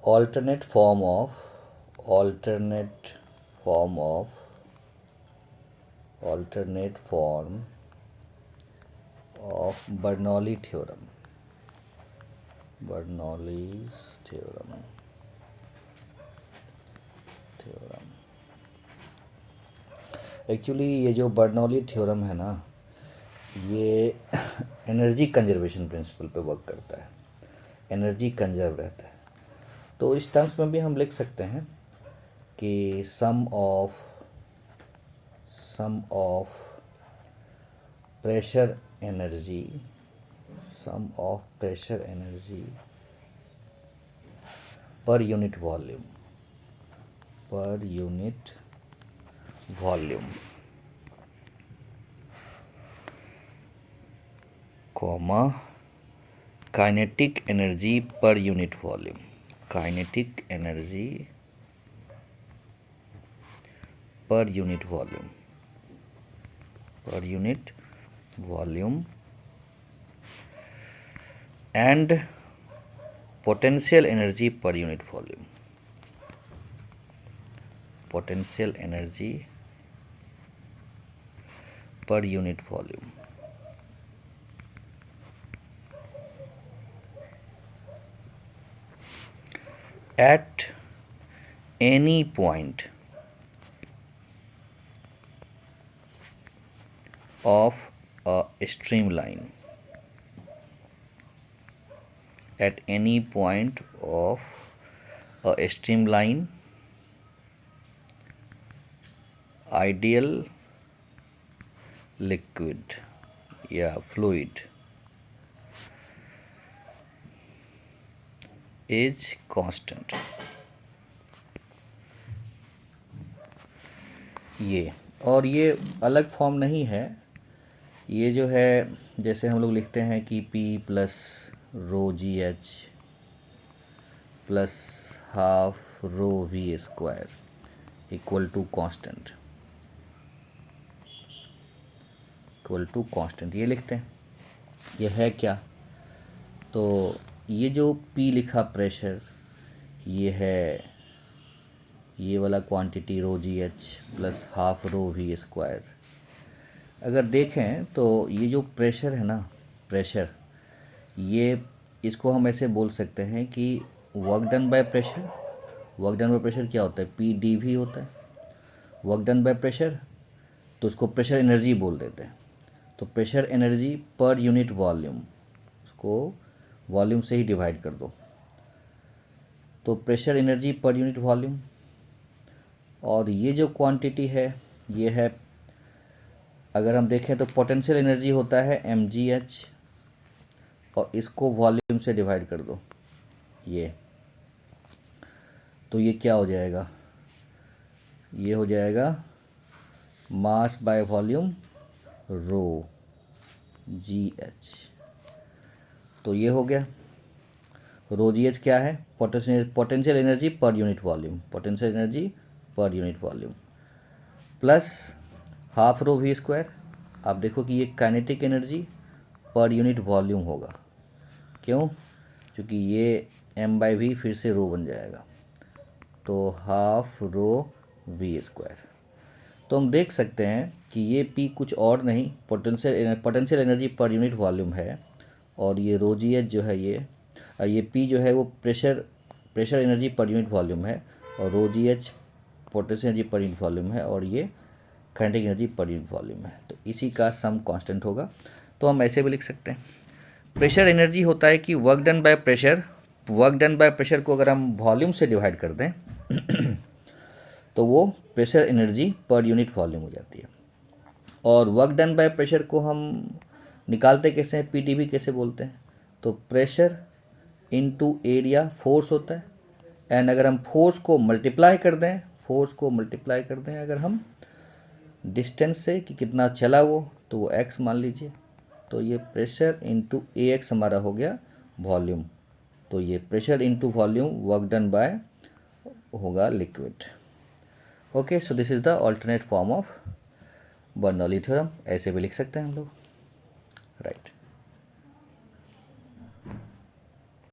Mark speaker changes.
Speaker 1: alternate form of alternate form of alternate form of Bernoulli theorem. Bernoulli's theorem. Actually ये जो Bernoulli theorem है ना, ये energy conservation principal पे work करता है, एनर्जी कंजर्व रहता है। तो इस टर्म्स में भी हम लिख सकते हैं कि sum of pressure energy per unit volume comma kinetic energy per unit volume, kinetic energy per unit volume and potential energy per unit volume, potential energy per unit volume. At any point of a streamline, at any point of a streamline, ideal liquid या fluid is constant। ये और ये अलग form नहीं है, ये जो है जैसे हम लोग लिखते हैं कि P plus rho g h plus half rho v square equal to constant, ये लिखते हैं। ये है क्या? तो ये जो P लिखा प्रेशर, ये है ये वाला quantity rho g h plus half rho v square. अगर देखें तो ये जो प्रेशर है ना, प्रेशर, ये इसको हम ऐसे बोल सकते हैं कि वर्क डन बाय प्रेशर क्या होता है? पी डी वी होता है वर्क डन बाय प्रेशर, तो उसको प्रेशर एनर्जी बोल देते हैं। तो pressure energy per unit volume, उसको वॉल्यूम से ही डिवाइड कर दो, तो pressure energy per unit volume. और ये जो क्वांटिटी है ये है, अगर हम देखें तो पोटेंशियल एनर्जी होता है mgh, और इसको वॉल्यूम से डिवाइड कर दो ये, तो ये क्या हो जाएगा? ये हो जाएगा mass by volume rho g h. तो ये हो गया, रो जी एच क्या है? Potential energy per unit volume, plus half rho v square. आप देखो कि ये kinetic energy per unit volume होगा, क्यों? क्योंकि ये m बाई वी फिर से रो बन जाएगा, तो हाफ रो वी स्क्वायर। तो हम देख सकते हैं कि ये P कुछ और नहीं, potential energy per unit volume है, और ये रो जी एच जो है ये P जो है वो pressure energy per unit volume है, और rho g h potential energy per unit volume है, और ये kinetic energy per unit volume है। तो इसी का सम कांस्टेंट होगा। तो हम ऐसे भी लिख सकते हैं, प्रेशर एनर्जी होता है कि वर्क डन बाय प्रेशर को अगर हम वॉल्यूम से डिवाइड कर दें तो वो pressure energy per unit volume हो जाती है। और वर्क डन बाय प्रेशर को हम निकालते कैसे हैं? पीडीवी कैसे बोलते हैं? तो प्रेशर इनटू एरिया फोर्स होता है, एंड अगर हम फोर्स को मल्टीप्लाई कर दें अगर हम डिस्टेंस से कि कितना चला वो, तो वो x मान लीजिए, तो ये प्रेशर इनटू ए एक्स हमारा हो गया वॉल्यूम। तो ये pressure into volume work done by होगा liquid. Okay, so this is the alternate form of Bernoulli theorem. ऐसे भी लिख सकते हैं हम लोग, राइट।